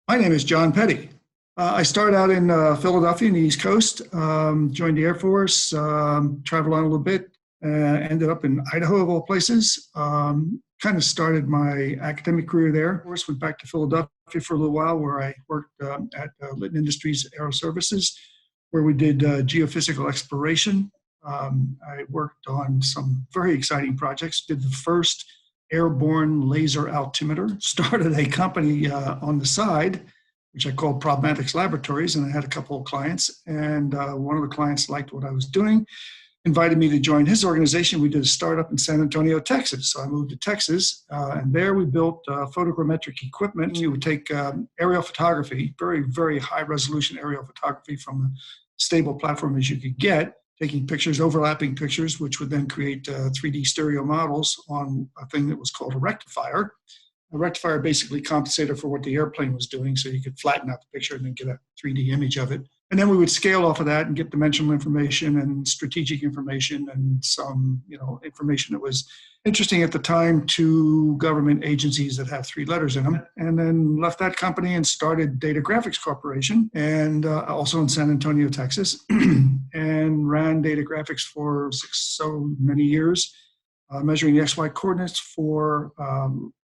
My name is Jon Peddie. I started out in Philadelphia in the East Coast, joined the Air Force, traveled on a little bit, ended up in Idaho of all places. Kind of started my academic career there. Of course, went back to Philadelphia for a little while where I worked at Litton Industries Aero Services, where we did geophysical exploration. I worked on some very exciting projects, did the first airborne laser altimeter, started a company on the side, which I called Problematics Laboratories, and I had a couple of clients, and one of the clients liked what I was doing, invited me to join his organization. We did a startup in San Antonio, Texas. So I moved to Texas, and there we built photogrammetric equipment. You would take aerial photography, very, very high resolution aerial photography from a stable platform as you could get, taking pictures, overlapping pictures, which would then create 3D stereo models on a thing that was called a rectifier. A rectifier basically compensated for what the airplane was doing, so you could flatten out the picture and then get a 3D image of it. And then we would scale off of that and get dimensional information and strategic information and some, information that was interesting at the time to government agencies that have 3 letters in them. And then left that company and started Data Graphics Corporation, and also in San Antonio, Texas, and ran Data Graphics for so many years, measuring the XY coordinates for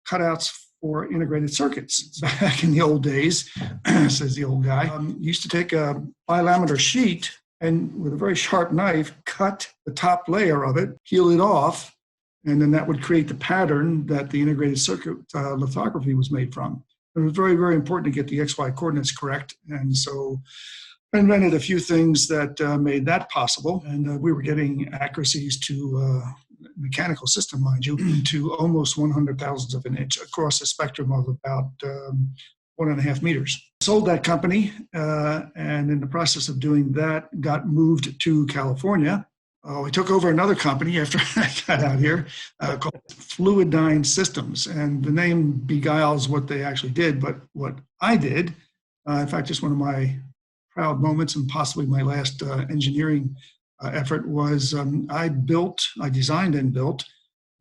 cutouts for integrated circuits. Back in the old days, says the old guy, used to take a bilaminar sheet and with a very sharp knife, cut the top layer of it, peel it off, and then that would create the pattern that the integrated circuit lithography was made from. It was very, very important to get the XY coordinates correct. And so I invented a few things that made that possible. And we were getting accuracies to mechanical system, mind you, to almost 100,000ths of an inch across a spectrum of about 1.5 meters. Sold that company, and in the process of doing that, got moved to California. We took over another company after I got out here called Fluidyne Systems, and the name beguiles what they actually did, but what I did, in fact, just one of my proud moments and possibly my last engineering effort was I designed and built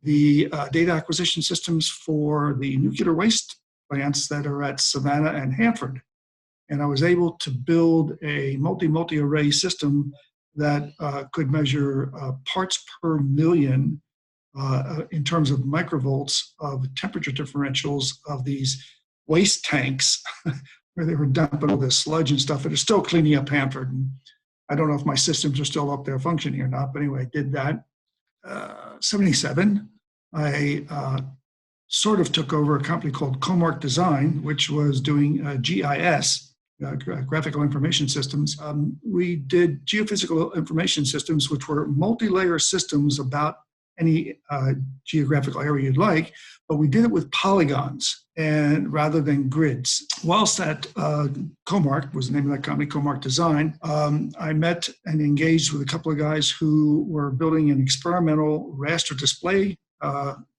the data acquisition systems for the nuclear waste plants that are at Savannah and Hanford. And I was able to build a multi-array system that could measure parts per million in terms of microvolts of temperature differentials of these waste tanks where they were dumping all this sludge and stuff that are still cleaning up Hanford. And I don't know if my systems are still up there functioning or not, but anyway, I did that. 77, I sort of took over a company called Comark Design, which was doing GIS, graphical information systems. We did geophysical information systems, which were multi-layer systems about any geographical area you'd like, but we did it with polygons and rather than grids. Whilst at Comark, was the name of that company, Comark Design, I met and engaged with a couple of guys who were building an experimental raster display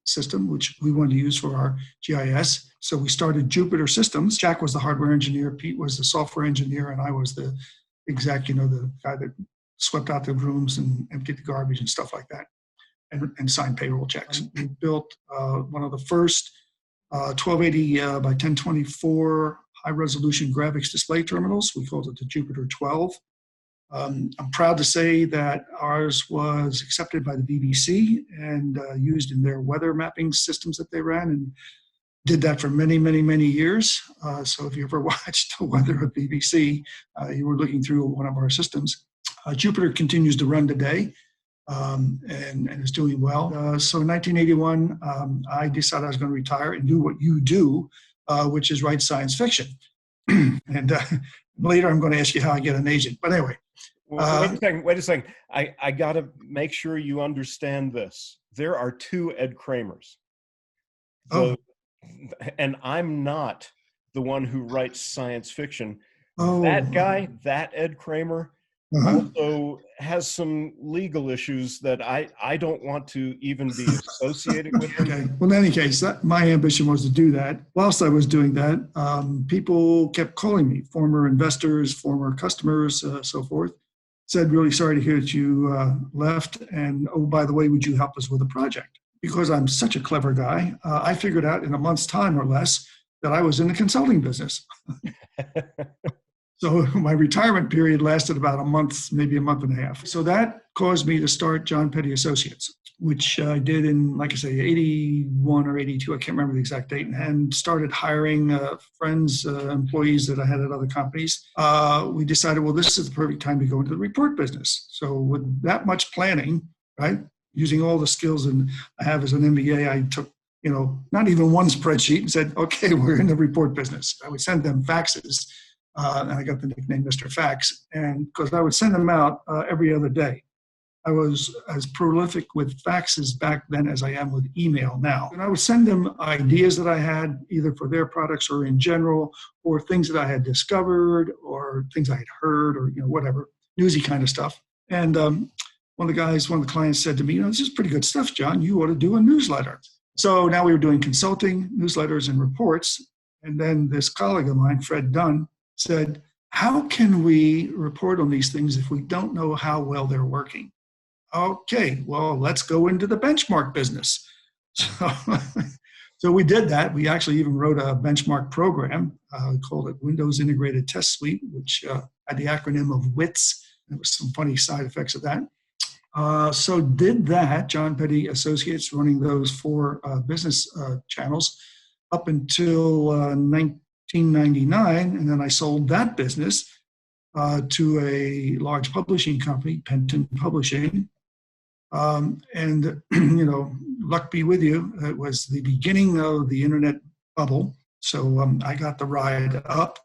system, which we wanted to use for our GIS. So we started Jupiter Systems. Jack was the hardware engineer, Pete was the software engineer, and I was the exec, the guy that swept out the rooms and emptied the garbage and stuff like that, and signed payroll checks. We built one of the first 1280 by 1024 high-resolution graphics display terminals. We called it the Jupiter 12. I'm proud to say that ours was accepted by the BBC and used in their weather mapping systems that they ran, and did that for many, many, many years. So if you ever watched the weather at BBC, you were looking through one of our systems. Jupiter continues to run today. And is doing well. So in 1981, I decided I was going to retire and do what you do, which is write science fiction. And later I'm going to ask you how I get an agent. But anyway. Well, wait a second. I got to make sure you understand this. There are 2 Ed Kramers. And I'm not the one who writes science fiction. That guy, that Ed Kramer, also has some legal issues that I don't want to even be associated with him. Okay. Well, in any case, my ambition was to do that. Whilst I was doing that, people kept calling me, former investors, former customers, so forth. Said, really sorry to hear that you left. And, oh, by the way, would you help us with a project? Because I'm such a clever guy, I figured out in a month's time or less that I was in the consulting business. So my retirement period lasted about a month, maybe a month and a half. So that caused me to start Jon Peddie Associates, which I did in, like I say, 81 or 82. I can't remember the exact date, and started hiring friends, employees that I had at other companies. We decided, well, this is the perfect time to go into the report business. So with that much planning, right, using all the skills and I have as an MBA, I took, not even one spreadsheet and said, okay, we're in the report business. I would send them faxes. And I got the nickname Mr. Fax, and because I would send them out every other day. I was as prolific with faxes back then as I am with email now. And I would send them ideas that I had either for their products or in general, or things that I had discovered or things I had heard or, whatever, newsy kind of stuff. And one of the clients said to me, this is pretty good stuff, John. You ought to do a newsletter. So now we were doing consulting, newsletters, and reports. And then this colleague of mine, Fred Dunn, said, how can we report on these things if we don't know how well they're working? Okay, well, let's go into the benchmark business. So we did that. We actually even wrote a benchmark program. We called it Windows Integrated Test Suite, which had the acronym of WITS. There was some funny side effects of that. So did that, Jon Peddie Associates, running those 4 business channels up until 1999, and then I sold that business to a large publishing company, Penton Publishing. And, luck be with you, it was the beginning of the internet bubble. So I got the ride up.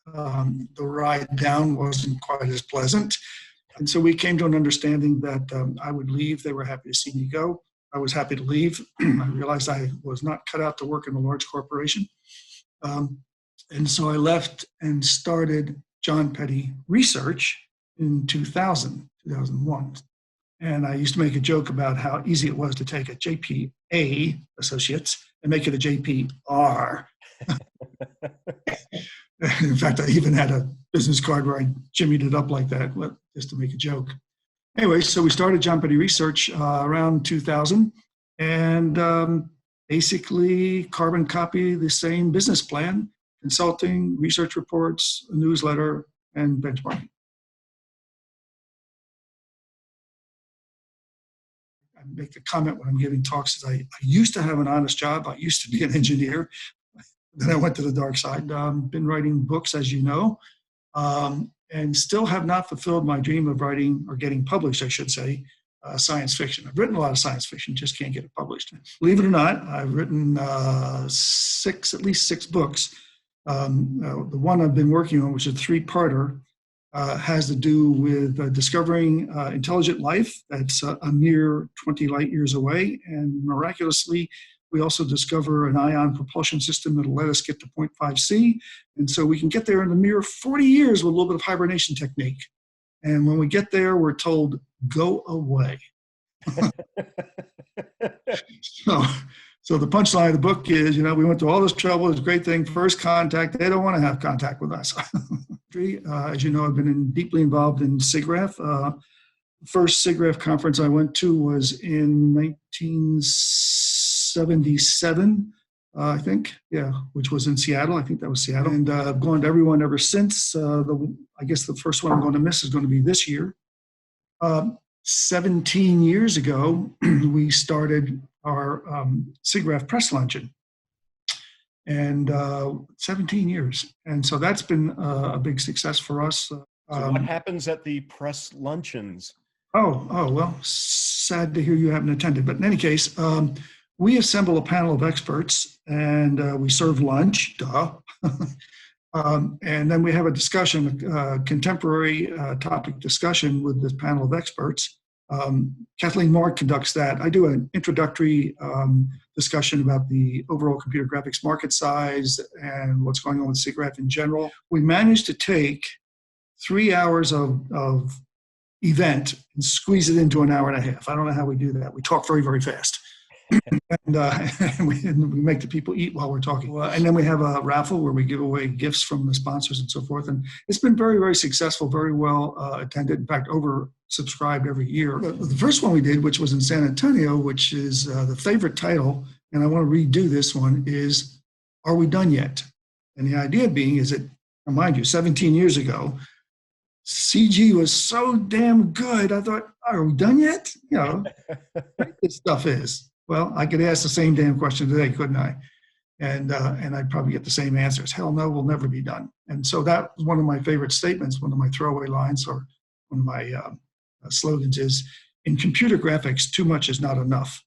The ride down wasn't quite as pleasant. And so we came to an understanding that I would leave. They were happy to see me go. I was happy to leave. I realized I was not cut out to work in a large corporation. And so I left and started Jon Peddie Research in 2001. And I used to make a joke about how easy it was to take a JPA Associates and make it a JPR. In fact, I even had a business card where I jimmied it up like that, just to make a joke. Anyway, so we started Jon Peddie Research around 2000, and basically carbon copy the same business plan: consulting, research reports, a newsletter, and benchmarking. I make a comment when I'm giving talks that I used to have an honest job. I used to be an engineer. Then I went to the dark side. Been writing books, as you know, and still have not fulfilled my dream of writing, or getting published, I should say, science fiction. I've written a lot of science fiction, just can't get it published. Believe it or not, I've written at least six books. The one I've been working on, which is a 3-parter, has to do with discovering intelligent life that's a mere 20 light years away. And miraculously, we also discover an ion propulsion system that'll let us get to 0.5C. And so we can get there in a mere 40 years with a little bit of hibernation technique. And when we get there, we're told, go away. So the punchline of the book is, we went through all this trouble. It's a great thing. First contact, they don't want to have contact with us. As you know, I've been deeply involved in SIGGRAPH. First SIGGRAPH conference I went to was in 1977, I think, which was in Seattle. I think that was Seattle. And I've gone to everyone ever since. I guess the first one I'm going to miss is going to be this year. 17 years ago, we started our SIGGRAPH Press Luncheon. And 17 years. And so that's been a big success for us. So what happens at the press luncheons? Well, sad to hear you haven't attended. But in any case, we assemble a panel of experts and we serve lunch, duh. And then we have a discussion, contemporary topic discussion with this panel of experts. Kathleen Moore conducts that. I do an introductory discussion about the overall computer graphics market size and what's going on with SIGGRAPH in general. We managed to take 3 hours of event and squeeze it into an hour and a half. I don't know how we do that. We talk very, very fast. And we make the people eat while we're talking. And then we have a raffle where we give away gifts from the sponsors and so forth. And it's been very, very successful, very well attended. In fact, oversubscribed every year. The first one we did, which was in San Antonio, which is the favorite title, and I want to redo this one, is are we done yet? And the idea being is that, remind you, 17 years ago, CG was so damn good. I thought, are we done yet? You know, what this stuff is. Well, I could ask the same damn question today, couldn't I? And I'd probably get the same answers. Hell no, we'll never be done. And so that was one of my favorite statements, one of my throwaway lines, or one of my slogans is, in computer graphics, too much is not enough.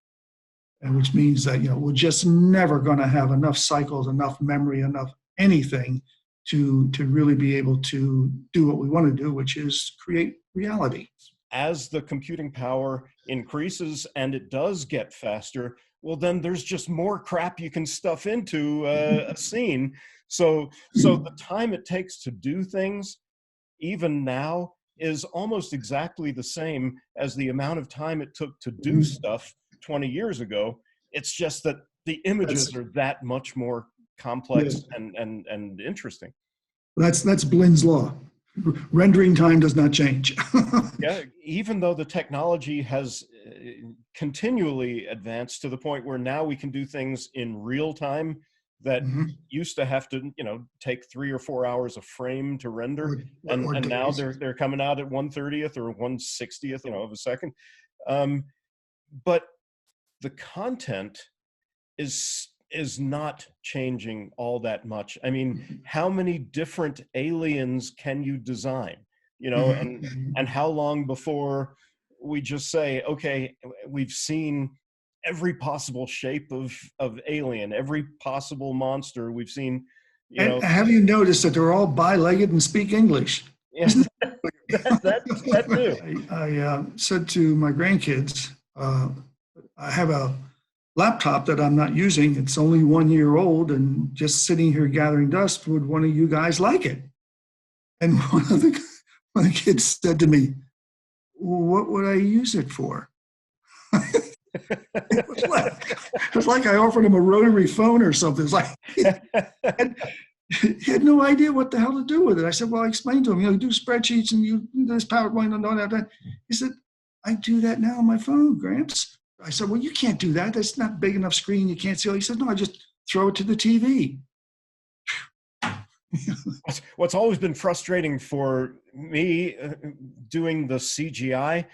And which means that, you know, we're just never going to have enough cycles, enough memory, enough anything to really be able to do what we want to do, which is create reality. As the computing power increases and it does get faster, well, then there's just more crap you can stuff into a scene. So the time it takes to do things, even now, is almost exactly the same as the amount of time it took to do stuff 20 years ago. It's just that the images are that much more complex and interesting. That's Blind's law. Rendering time does not change. Yeah, even though the technology has continually advanced to the point where now we can do things in real time that used to have to, you know, take 3 or 4 hours a frame to render, and now they're coming out at 1/30th or 1/60th, you know, of a second. But the content is not changing all that much. I mean, how many different aliens can you design? You know, and how long before we just say, okay, we've seen every possible shape of alien, every possible monster we've seen, you know. Have you noticed that they're all bi-legged and speak English? Yeah, that too. I said to my grandkids, I have a laptop that I'm not using. It's only 1 year old and just sitting here gathering dust. Would one of you guys like it? And one of the kids said to me, well, what would I use it for? It was like I offered him a rotary phone or something. It's like he had no idea what the hell to do with it. I said, well, I explained to him, you know, you do spreadsheets and you do this PowerPoint and all that. He said, I do that now on my phone, Gramps. I said, well, you can't do that. That's not big enough screen. You can't see all. He said, no, I just throw it to the TV. What's always been frustrating for me doing the CGI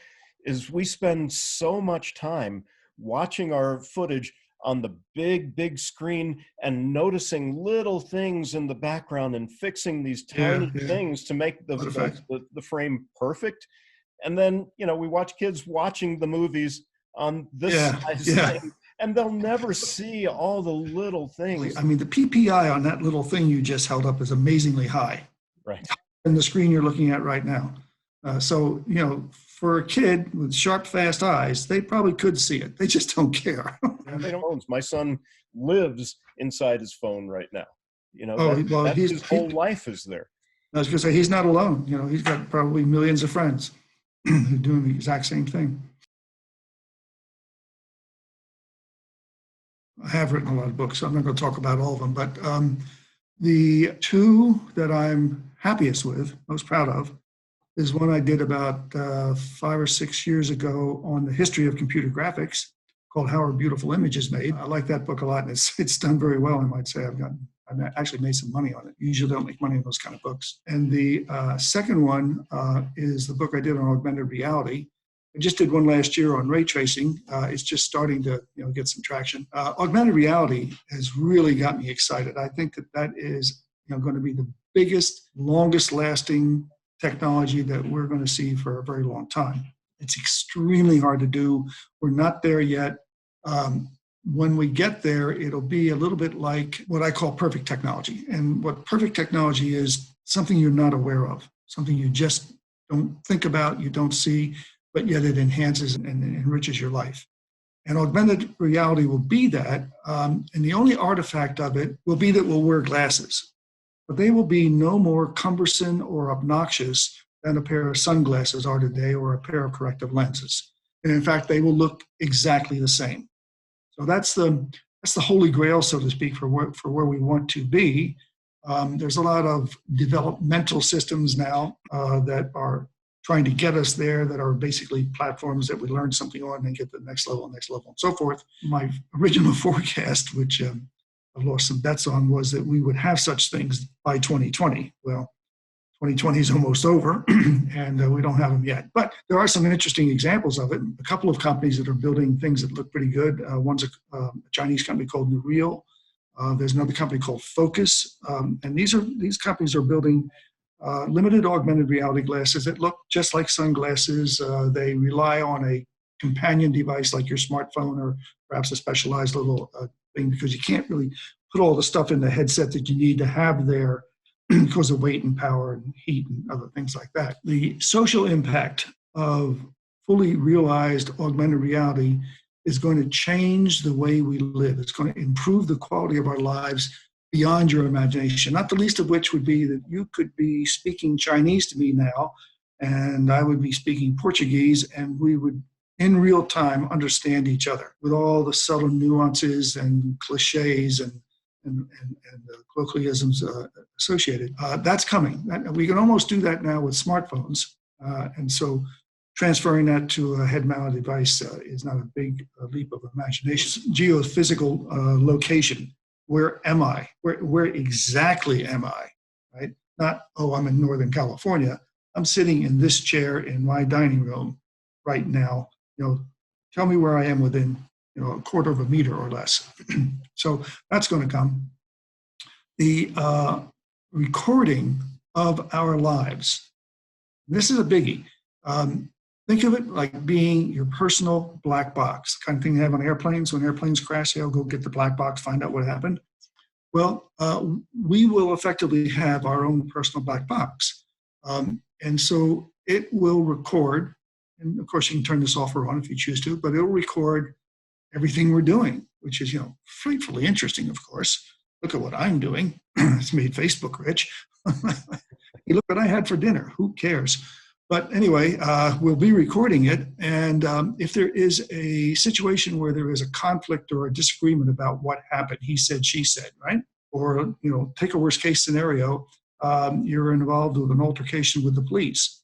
is we spend so much time watching our footage on the big screen and noticing little things in the background and fixing these tiny things to make the frame perfect. And then, you know, we watch kids watching the movies on this size thing, and they'll never see all the little things. I mean, the PPI on that little thing you just held up is amazingly high. Right. And the screen you're looking at right now. So, you know, for a kid with sharp, fast eyes, they probably could see it. They just don't care. They don't. My son lives inside his phone right now. You know, his whole life is there. I was going to say, he's not alone. You know, he's got probably millions of friends who are doing the exact same thing. I have written a lot of books, so I'm not going to talk about all of them, but the two that I'm happiest with, most proud of, is one I did about 5 or 6 years ago on the history of computer graphics, called How Are Beautiful Images Made. I like that book a lot, and it's done very well, I might say. I've actually made some money on it. Usually don't make money on those kind of books. And the second one is the book I did on augmented reality. I just did one last year on ray tracing. It's just starting to, you know, get some traction. Augmented reality has really got me excited. I think that is, you know, going to be the biggest, longest lasting technology that we're going to see for a very long time. It's extremely hard to do. We're not there yet. When we get there, it'll be a little bit like what I call perfect technology. And what perfect technology is, something you're not aware of, something you just don't think about, you don't see, but yet it enhances and enriches your life. And augmented reality will be that. And the only artifact of it will be that we'll wear glasses. But they will be no more cumbersome or obnoxious than a pair of sunglasses are today or a pair of corrective lenses. And in fact, they will look exactly the same. So that's the holy grail, so to speak, for where we want to be. There's a lot of developmental systems now that are trying to get us there, that are basically platforms that we learn something on and get the next level, and so forth. My original forecast, which lost some bets on was that we would have such things by 2020. Well, 2020 is almost over, and we don't have them yet. But there are some interesting examples of it. A couple of companies that are building things that look pretty good. One's a Chinese company called Nuril. There's another company called Focus, and these companies are building limited augmented reality glasses that look just like sunglasses. They rely on a companion device like your smartphone or perhaps a specialized little thing, because you can't really put all the stuff in the headset that you need to have there because of weight and power and heat and other things like that. The social impact of fully realized augmented reality is going to change the way we live. It's going to improve the quality of our lives beyond your imagination, not the least of which would be that you could be speaking Chinese to me now, and I would be speaking Portuguese, and we would in real time understand each other with all the subtle nuances and cliches and colloquialisms associated. That's coming. We can almost do that now with smartphones. And so transferring that to a head-mounted device is not a big leap of imagination. Geophysical location. Where am I? Where exactly am I? Right? Not, oh, I'm in Northern California. I'm sitting in this chair in my dining room right now. Tell me where I am within a quarter of a meter or less. So that's going to come. The recording of our lives. This is a biggie. Think of it like being your personal black box, the kind of thing they have on airplanes. When airplanes crash, they'll go get the black box, find out what happened. Well, we will effectively have our own personal black box. And so it will record, and of course you can turn this off or on if you choose to, but it'll record everything we're doing, which is, frightfully interesting, of course. Look at what I'm doing. It's made Facebook rich. You look what I had for dinner. Who cares? But anyway, we'll be recording it. And if there is a situation where there is a conflict or a disagreement about what happened, he said, she said, right? Or, take a worst case scenario, you're involved with an altercation with the police.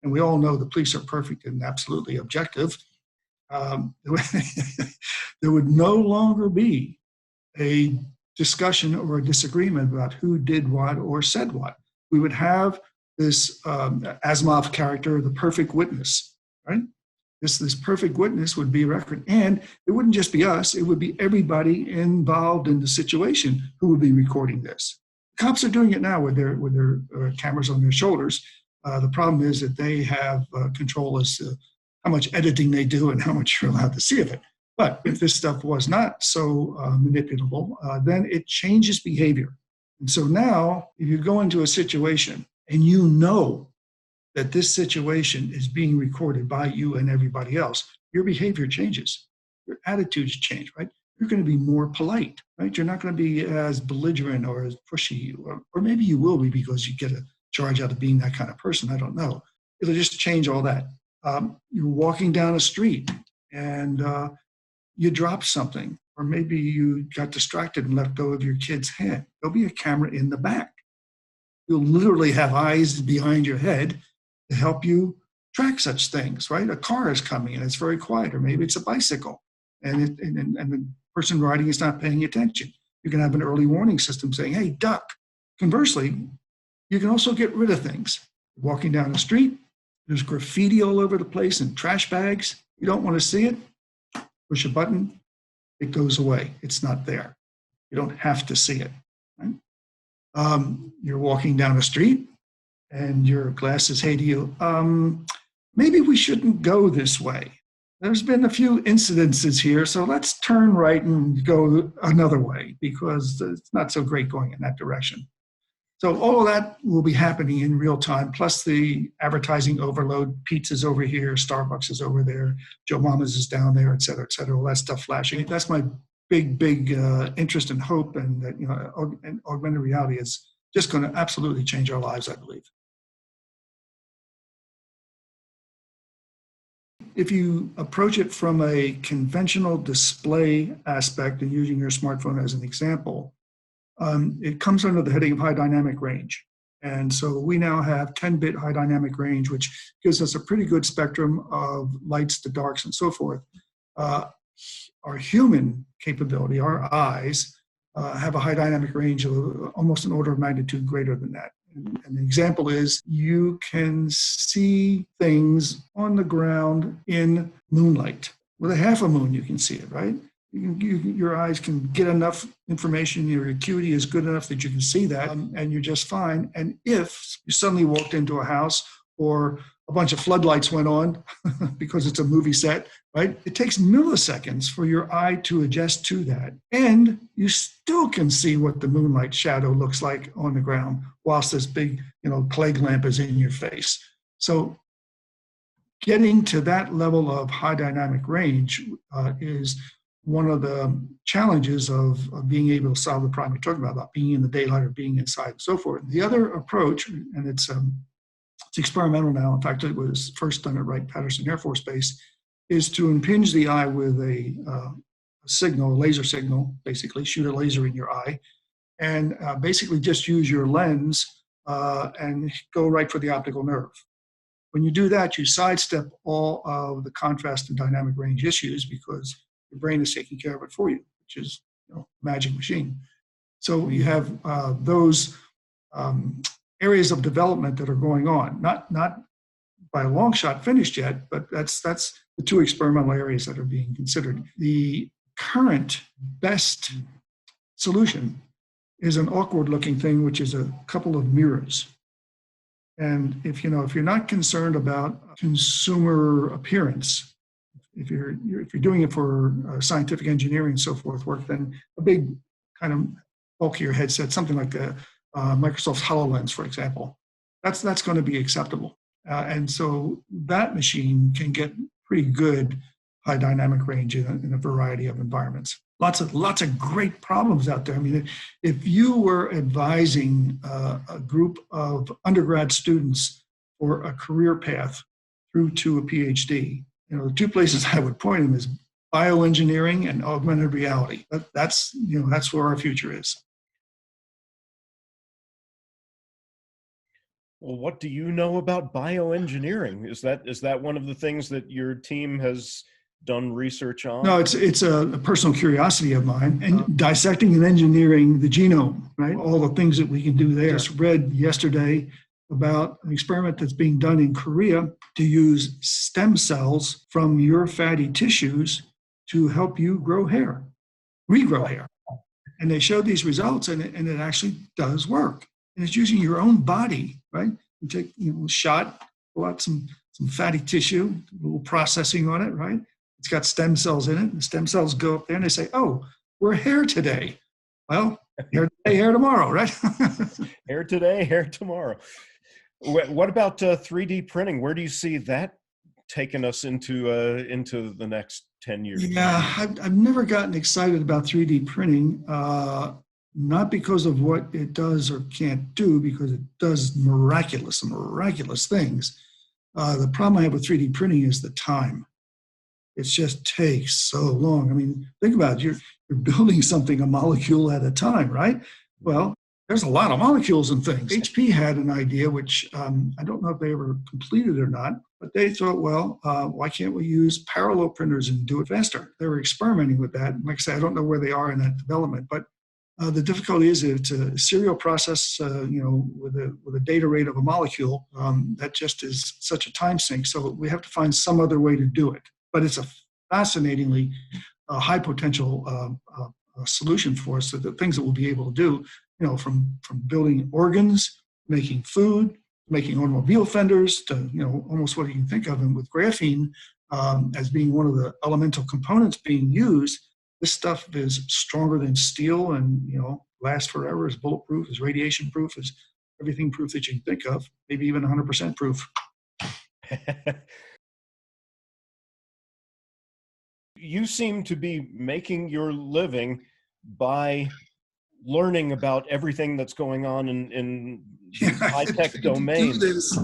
And we all know the police are perfect and absolutely objective. There would no longer be a discussion or a disagreement about who did what or said what. We would have this Asimov character, the perfect witness, right? This perfect witness would be a record. And it wouldn't just be us, it would be everybody involved in the situation who would be recording this. Cops are doing it now with their cameras on their shoulders. The problem is that they have control as to how much editing they do and how much you're allowed to see of it. But if this stuff was not so manipulable, then it changes behavior. And so now, if you go into a situation and you know that this situation is being recorded by you and everybody else, your behavior changes. Your attitudes change, right? You're going to be more polite, right? You're not going to be as belligerent or as pushy, or maybe you will be because you get a charge out of being that kind of person. I don't know. It'll just change all that. You're walking down a street and you drop something, or maybe you got distracted and let go of your kid's hand. There'll be a camera in the back. You'll literally have eyes behind your head to help you track such things, right? A car is coming and it's very quiet, or maybe it's a bicycle and the person riding is not paying attention. You can have an early warning system saying, hey, duck. Conversely, you can also get rid of things. Walking down the street, there's graffiti all over the place and trash bags. You don't want to see it. Push a button, it goes away. It's not there. You don't have to see it. Right? You're walking down the street and your glasses say to you, maybe we shouldn't go this way. There's been a few incidences here, so let's turn right and go another way because it's not so great going in that direction. So all of that will be happening in real time, plus the advertising overload. Pizza's over here, Starbucks is over there, Joe Mama's is down there, et cetera, all that stuff flashing. That's my big interest and hope, and that augmented reality is just going to absolutely change our lives, I believe. If you approach it from a conventional display aspect and using your smartphone as an example, it comes under the heading of high dynamic range. And so we now have 10-bit high dynamic range, which gives us a pretty good spectrum of lights to darks and so forth. Our human capability, our eyes, have a high dynamic range of almost an order of magnitude greater than that. And an example is you can see things on the ground in moonlight. With a half a moon, you can see it, right? Your eyes can get enough information, your acuity is good enough that you can see that, and you're just fine. And if you suddenly walked into a house or a bunch of floodlights went on because it's a movie set, right? It takes milliseconds for your eye to adjust to that. And you still can see what the moonlight shadow looks like on the ground whilst this big, Klieg lamp is in your face. So getting to that level of high dynamic range is one of the challenges of being able to solve the problem you're talking about being in the daylight or being inside and so forth. The other approach, and it's experimental now, in fact, it was first done at Wright-Patterson Air Force Base, is to impinge the eye with a signal, a laser signal, basically, shoot a laser in your eye, and basically just use your lens and go right for the optical nerve. When you do that, you sidestep all of the contrast and dynamic range issues because your brain is taking care of it for you, which is a magic machine. So you have those areas of development that are going on, not by a long shot finished yet, but that's the two experimental areas that are being considered. The current best solution is an awkward looking thing, which is a couple of mirrors. And if you're not concerned about consumer appearance, if you're doing it for scientific engineering and so forth work, then a big kind of bulkier headset, something like Microsoft's HoloLens, for example, that's going to be acceptable. And so that machine can get pretty good high dynamic range in a variety of environments. Lots of great problems out there. I mean, if you were advising a group of undergrad students for a career path through to a PhD, the two places I would point them is bioengineering and augmented reality. That's where our future is. Well, what do you know about bioengineering? Is that one of the things that your team has done research on? No, it's a personal curiosity of mine, and dissecting and engineering the genome, right? All the things that we can do there. I just read yesterday about an experiment that's being done in Korea to use stem cells from your fatty tissues to help you grow hair, regrow hair. And they showed these results, and it actually does work. And it's using your own body, right? You take a shot, pull out some fatty tissue, a little processing on it, right? It's got stem cells in it, and the stem cells go up there and they say, oh, we're hair today. Well, hair today, hair tomorrow, right? Hair today, hair tomorrow. What about 3D printing? Where do you see that taking us into the next 10 years? Yeah, I've never gotten excited about 3D printing, not because of what it does or can't do, because it does miraculous things. The problem I have with 3D printing is the time. It just takes so long. I mean, think about it. You're building something a molecule at a time, right? Well, there's a lot of molecules and things. HP had an idea, which I don't know if they ever completed or not, but they thought, well, why can't we use parallel printers and do it faster? They were experimenting with that. Like I say, I don't know where they are in that development, but the difficulty is it's a serial process, with a data rate of a molecule that just is such a time sink. So we have to find some other way to do it. But it's a fascinatingly high potential solution for us. So the things that we'll be able to do, from building organs, making food, making automobile fenders, to almost what you can think of. And with graphene as being one of the elemental components being used, this stuff is stronger than steel, and lasts forever, is bulletproof, is radiation proof, is everything proof that you can think of, maybe even 100% proof. You seem to be making your living by learning about everything that's going on in high-tech domains.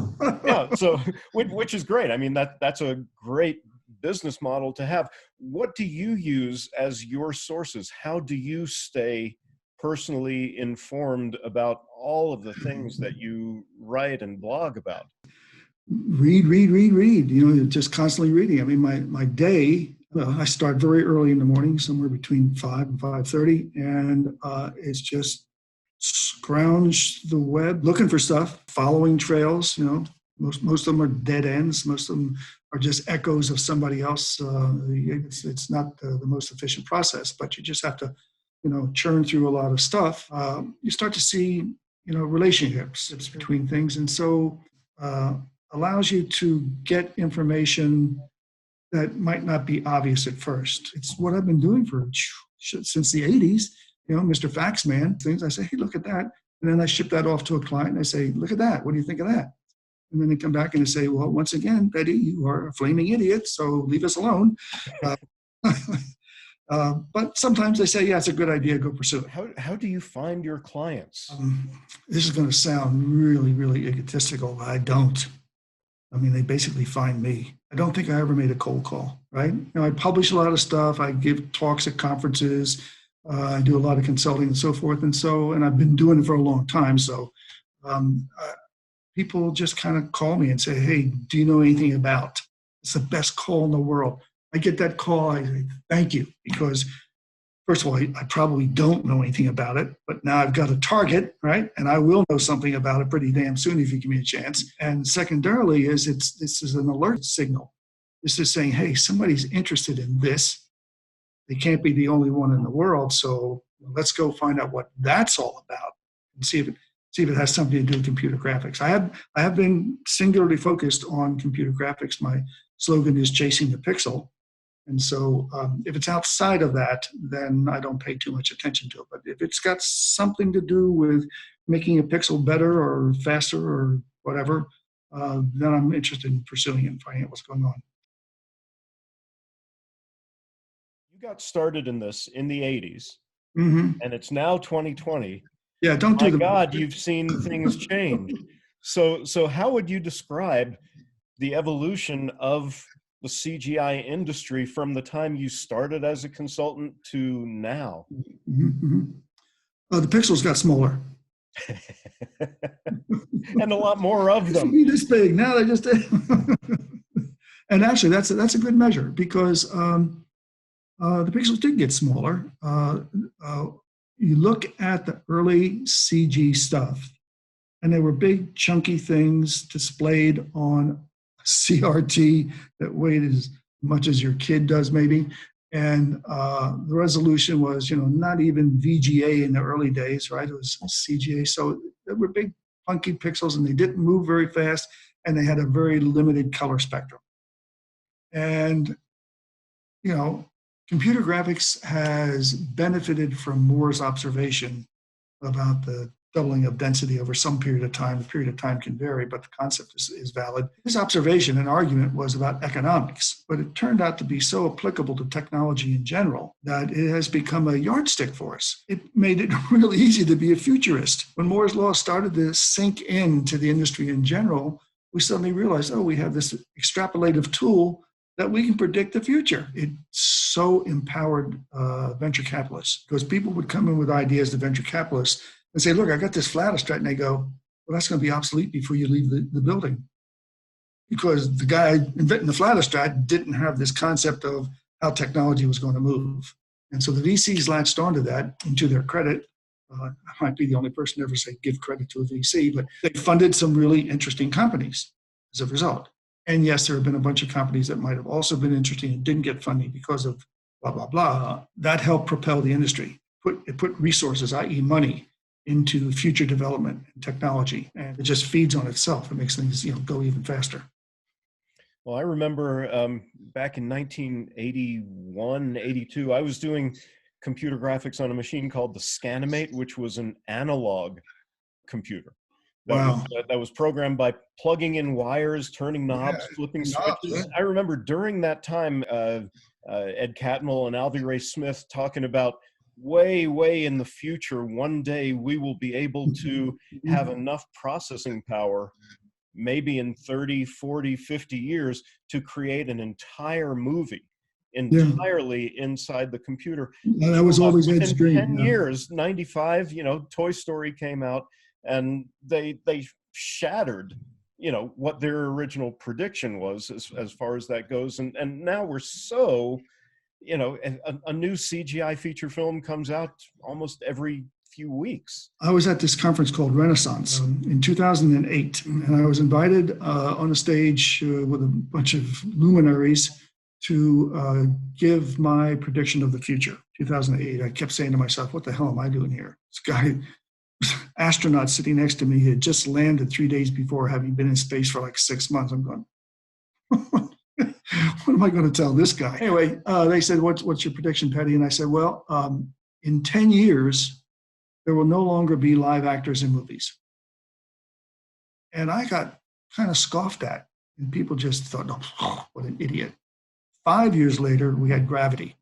Yeah, so which is great. I mean, that's a great business model to have. What do you use as your sources? How do you stay personally informed about all of the things that you write and blog about? Read. Just constantly reading. I mean, my day I start very early in the morning, somewhere between 5 and 5:30, and it's just scrounge the web, looking for stuff, following trails. Most of them are dead ends. Most of them are just echoes of somebody else. It's not the most efficient process, but you just have to, churn through a lot of stuff. You start to see, relationships between things, and so allows you to get information that might not be obvious at first. It's what I've been doing since the 80s, Mr. Fax Man, things. I say, hey, look at that. And then I ship that off to a client and I say, look at that. What do you think of that? And then they come back and they say, well, once again, Peddie, you are a flaming idiot, so leave us alone. But sometimes they say, yeah, it's a good idea, go pursue it. How do you find your clients? This is going to sound really, really egotistical, but I don't. They basically find me. I don't think I ever made a cold call, right? I publish a lot of stuff. I give talks at conferences. I do a lot of consulting and so forth. And I've been doing it for a long time. So people just kind of call me and say, hey, do you know anything about? It's the best call in the world. I get that call. I say, thank you, because first of all, I probably don't know anything about it, but now I've got a target, right? And I will know something about it pretty damn soon if you give me a chance. And secondarily this is an alert signal. This is saying, hey, somebody's interested in this. They can't be the only one in the world. So let's go find out what that's all about and see if it has something to do with computer graphics. I have been singularly focused on computer graphics. My slogan is chasing the pixel. And so if it's outside of that, then I don't pay too much attention to it. But if it's got something to do with making a pixel better or faster or whatever, then I'm interested in pursuing it and finding out what's going on. You got started in this in the 80s, and it's now 2020. Yeah, don't My do God, you've seen things change. So how would you describe the evolution of the CGI industry from the time you started as a consultant to now? The pixels got smaller. And a lot more of them. This big. Now they just and actually that's a good measure, because the pixels did get smaller. You look at the early CG stuff, and they were big chunky things displayed on CRT that weighed as much as your kid does maybe. And the resolution was, not even VGA in the early days, right? It was CGA. So they were big, funky pixels, and they didn't move very fast, and they had a very limited color spectrum. And, computer graphics has benefited from Moore's observation about the doubling of density over some period of time. The period of time can vary, but the concept is valid. His observation and argument was about economics, but it turned out to be so applicable to technology in general that it has become a yardstick for us. It made it really easy to be a futurist. When Moore's law started to sink into the industry in general, we suddenly realized, we have this extrapolative tool that we can predict the future. It so empowered venture capitalists, because people would come in with ideas to venture capitalists and say, look, I got this flatostrat. And they go, well, that's going to be obsolete before you leave the building. Because the guy inventing the flatostrat didn't have this concept of how technology was going to move. And so the VCs latched onto that, and to their credit, I might be the only person to ever say give credit to a VC, but they funded some really interesting companies as a result. And yes, there have been a bunch of companies that might have also been interesting and didn't get funding because of blah, blah, blah. That helped propel the industry. It put resources, i.e. money, into future development and technology, and it just feeds on itself. It makes things go even faster. Well, I remember back in 1981, 82, I was doing computer graphics on a machine called the Scanimate, which was an analog computer. That was programmed by plugging in wires, turning knobs, flipping switches. I remember during that time, Ed Catmull and Alvy Ray Smith talking about way in the future, one day we will be able to have enough processing power, maybe in 30, 40, 50 years, to create an entire movie entirely inside the computer. That was always Ed's dream. 10 years, 95, Toy Story came out, and they shattered, what their original prediction was as far as that goes. And now we're so a new CGI feature film comes out almost every few weeks. I was at this conference called Renaissance in 2008, and I was invited on a stage with a bunch of luminaries to give my prediction of the future. 2008, I kept saying to myself, what the hell am I doing here? This guy, astronaut sitting next to me, had just landed 3 days before, having been in space for like 6 months. I'm going, what am I going to tell this guy? Anyway, they said, what's your prediction, Peddie? And I said, well, in 10 years, there will no longer be live actors in movies. And I got kind of scoffed at, and people just thought, oh, what an idiot. 5 years later, we had Gravity,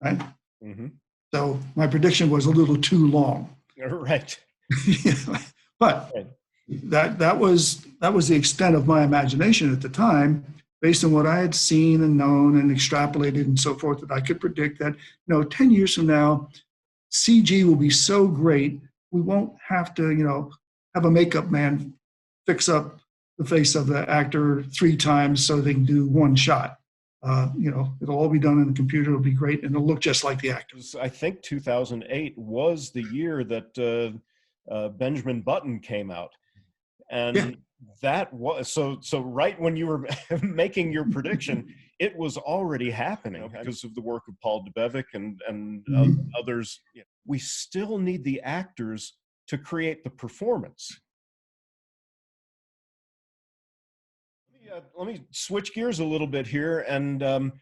right? Mm-hmm. So my prediction was a little too long. Right. But that was the extent of my imagination at the time, based on what I had seen and known and extrapolated and so forth, that I could predict that, 10 years from now, CG will be so great, we won't have to, have a makeup man fix up the face of the actor 3 times so they can do one shot. It'll all be done in the computer. It'll be great, and it'll look just like the actors. I think 2008 was the year that Benjamin Button came out, and that was so right when you were making your prediction, it was already happening because of the work of Paul Debevec and mm-hmm. Others. We still need the actors to create the performance. Let me switch gears a little bit here and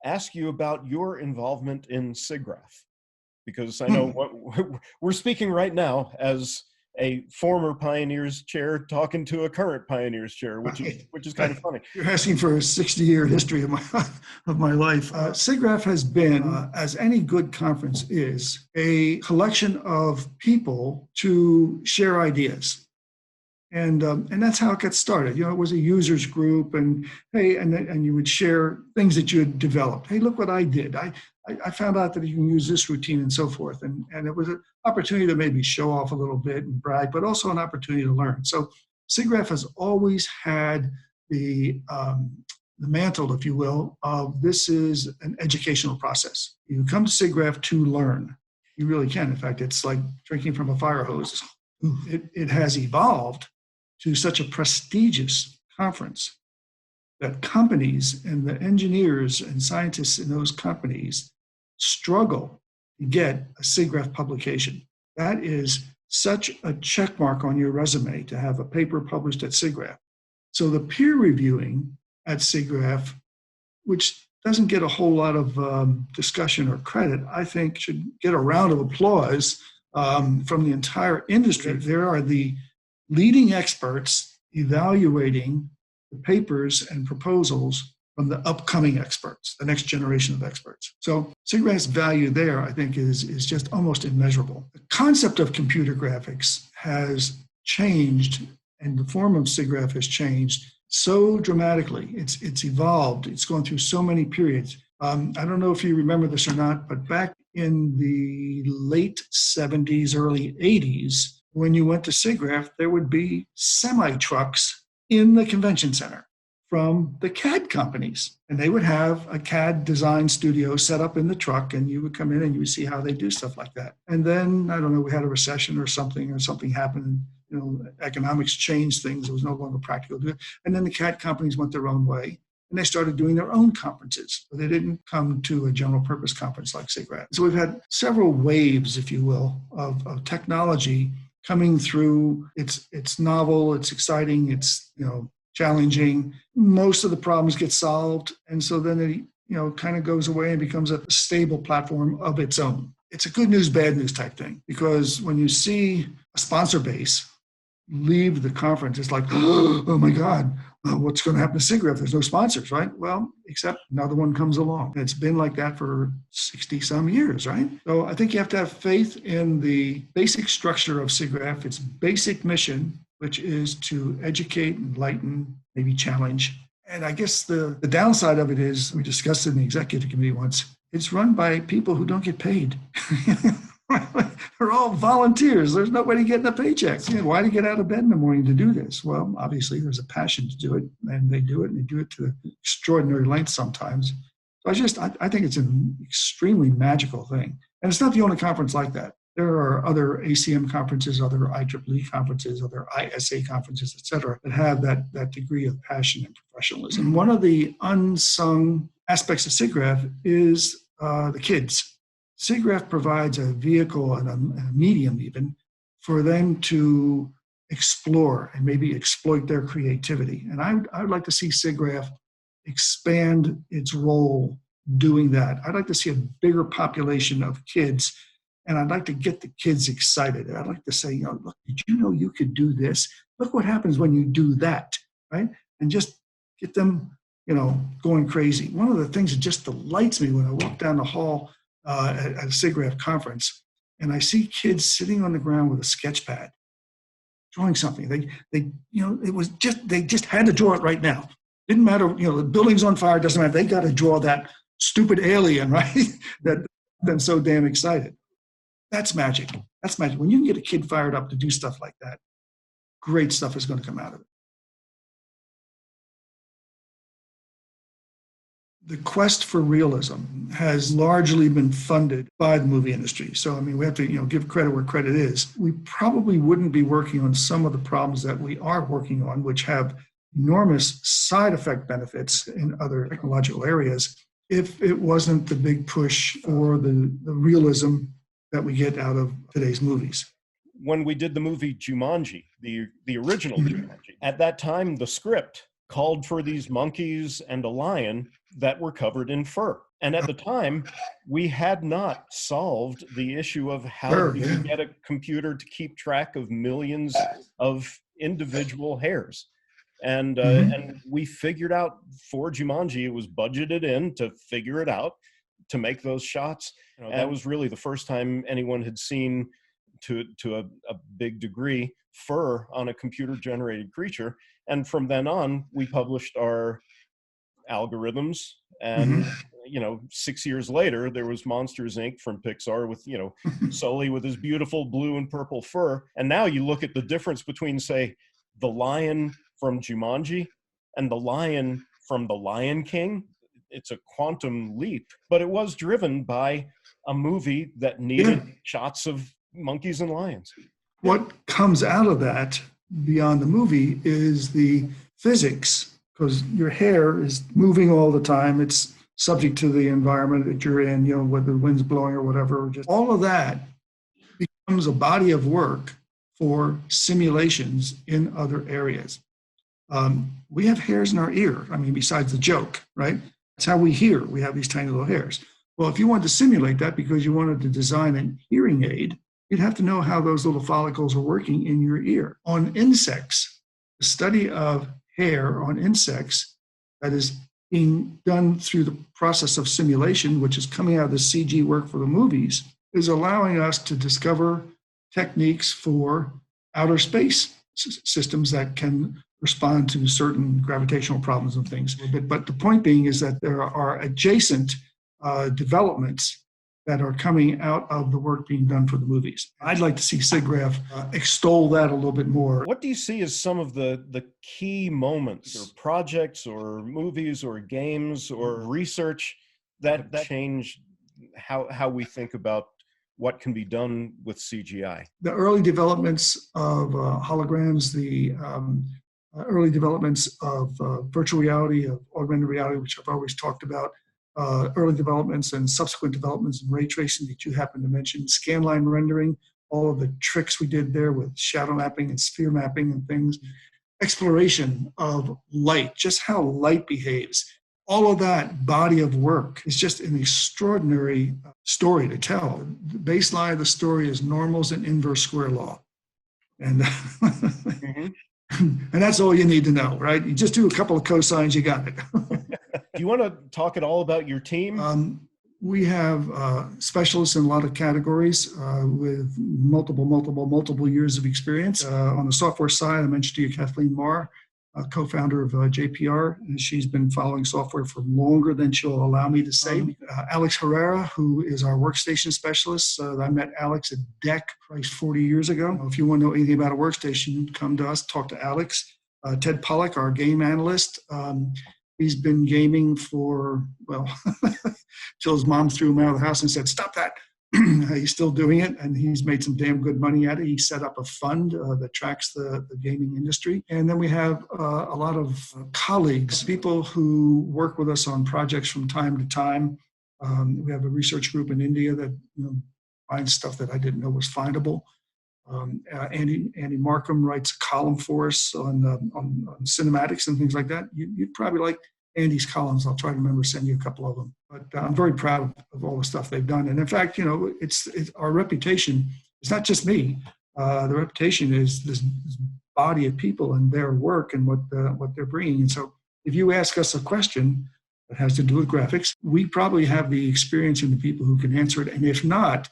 ask you about your involvement in SIGGRAPH, because I know we're speaking right now as a former Pioneers Chair talking to a current Pioneers Chair, which is kind of funny. You're asking for a 60-year history of my life. SIGGRAPH has been, as any good conference is, a collection of people to share ideas. And that's how it got started. It was a users group, and hey, and you would share things that you had developed. Hey, look what I did. I found out that you can use this routine and so forth. And it was an opportunity to maybe show off a little bit and brag, but also an opportunity to learn. So SIGGRAPH has always had the mantle, if you will, of this is an educational process. You come to SIGGRAPH to learn. You really can. In fact, it's like drinking from a fire hose. It has evolved to such a prestigious conference that companies and the engineers and scientists in those companies struggle to get a SIGGRAPH publication. That is such a check mark on your resume to have a paper published at SIGGRAPH. So the peer reviewing at SIGGRAPH, which doesn't get a whole lot of discussion or credit, I think should get a round of applause from the entire industry. There are the leading experts evaluating the papers and proposals from the upcoming experts, the next generation of experts. So SIGGRAPH's value there, I think, is just almost immeasurable. The concept of computer graphics has changed, and the form of SIGGRAPH has changed so dramatically. It's evolved. It's gone through so many periods. I don't know if you remember this or not, but back in the late 70s, early 80s, when you went to SIGGRAPH, there would be semi-trucks in the convention center from the CAD companies. And they would have a CAD design studio set up in the truck, and you would come in and you would see how they do stuff like that. And then, I don't know, we had a recession or something happened, economics changed things. It was no longer practical to do it. And then the CAD companies went their own way, and they started doing their own conferences. But they didn't come to a general purpose conference like SIGGRAPH. So we've had several waves, if you will, of technology coming through. It's novel, it's exciting, it's challenging. Most of the problems get solved, and so then it kind of goes away and becomes a stable platform of its own. It's a good news, bad news type thing, because when you see a sponsor base leave the conference, it's like, oh my God, what's going to happen to SIGGRAPH? There's no sponsors, right? Well, except another one comes along. And it's been like that for 60 some years, right? So I think you have to have faith in the basic structure of SIGGRAPH, its basic mission, which is to educate, enlighten, maybe challenge. And I guess the downside of it is, we discussed it in the executive committee once, it's run by people who don't get paid. They're all volunteers. There's nobody getting a paycheck. Why do you get out of bed in the morning to do this? Well, obviously there's a passion to do it, and they do it to extraordinary lengths sometimes. I think it's an extremely magical thing. And it's not the only conference like that. There are other ACM conferences, other IEEE conferences, other ISA conferences, et cetera, that have that degree of passion and professionalism. One of the unsung aspects of SIGGRAPH is the kids. SIGGRAPH provides a vehicle and a medium even for them to explore and maybe exploit their creativity. And I would like to see SIGGRAPH expand its role doing that. I'd like to see a bigger population of kids, and I'd like to get the kids excited. I'd like to say, look, did you know you could do this? Look what happens when you do that, right? And just get them, going crazy. One of the things that just delights me when I walk down the hall at a SIGGRAPH conference, and I see kids sitting on the ground with a sketch pad, drawing something. They just had to draw it right now. Didn't matter, the building's on fire, doesn't matter. They got to draw that stupid alien, right? That them so damn excited. That's magic. That's magic. When you can get a kid fired up to do stuff like that, great stuff is going to come out of it. The quest for realism has largely been funded by the movie industry. So, we have to, give credit where credit is. We probably wouldn't be working on some of the problems that we are working on, which have enormous side effect benefits in other technological areas, if it wasn't the big push for the realism that we get out of today's movies. When we did the movie Jumanji, the original Jumanji, at that time, the script called for these monkeys and a lion that were covered in fur. And at the time, we had not solved the issue of how you get a computer to keep track of millions of individual hairs. And we figured out for Jumanji, it was budgeted in to figure it out, to make those shots. That was really the first time anyone had seen, to a big degree, fur on a computer-generated creature. And from then on, we published our algorithms. And, 6 years later, there was Monsters, Inc. from Pixar with, Sully with his beautiful blue and purple fur. And now you look at the difference between, say, the lion from Jumanji and the lion from The Lion King. It's a quantum leap, but it was driven by a movie that needed shots of monkeys and lions. What comes out of that beyond the movie is the physics, because your hair is moving all the time. It's subject to the environment that you're in, whether the wind's blowing or whatever. Just all of that becomes a body of work for simulations in other areas. We have hairs in our ear. Besides the joke, right? That's how we hear. We have these tiny little hairs. Well, if you wanted to simulate that because you wanted to design a hearing aid, you'd have to know how those little follicles are working in your ear. On insects, the study of hair on insects that is being done through the process of simulation, which is coming out of the CG work for the movies, is allowing us to discover techniques for outer space systems that can respond to certain gravitational problems and things. But the point being is that there are adjacent developments that are coming out of the work being done for the movies. I'd like to see SIGGRAPH extol that a little bit more. What do you see as some of the key moments or projects or movies or games or research that change how we think about what can be done with CGI? The early developments of holograms, the early developments of virtual reality, of augmented reality, which I've always talked about, early developments and subsequent developments in ray tracing that you happen to mention, scanline rendering, all of the tricks we did there with shadow mapping and sphere mapping and things, exploration of light, just how light behaves. All of that body of work is just an extraordinary story to tell. The baseline of the story is normals and inverse square law. And, and that's all you need to know, right? You just do a couple of cosines, you got it. Do you want to talk at all about your team? We have specialists in a lot of categories with multiple years of experience. On the software side, I mentioned to you Kathleen Marr, co-founder of JPR, and she's been following software for longer than she'll allow me to say. Alex Herrera, who is our workstation specialist. I met Alex at DEC 40 years ago. If you want to know anything about a workstation, come to us, talk to Alex. Ted Pollack, our game analyst. He's been gaming for, well, till his mom threw him out of the house and said, "Stop that." He's still doing it, and he's made some damn good money at it. He set up a fund that tracks the gaming industry. And then we have a lot of colleagues, people who work with us on projects from time to time. We have a research group in India that finds stuff that I didn't know was findable. Andy Markham writes a column for us on cinematics and things like that. You'd probably like Andy's columns. I'll try to remember to send you a couple of them. But I'm very proud of all the stuff they've done. And in fact, it's our reputation. It's not just me. The reputation is this body of people and their work and what they're bringing. And so, if you ask us a question that has to do with graphics, we probably have the experience and the people who can answer it. And if not,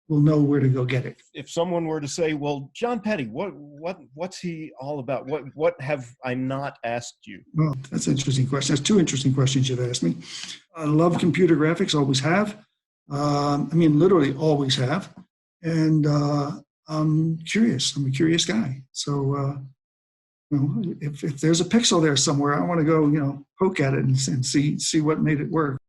we'll know where to go get it. If someone were to say, "Well, Jon Peddie, what's he all about? What have I not asked you?" Well, that's an interesting question. That's two interesting questions you've asked me. I love computer graphics, always have. Literally always have. And I'm curious. I'm a curious guy. So, if there's a pixel there somewhere, I want to go, poke at it and see what made it work.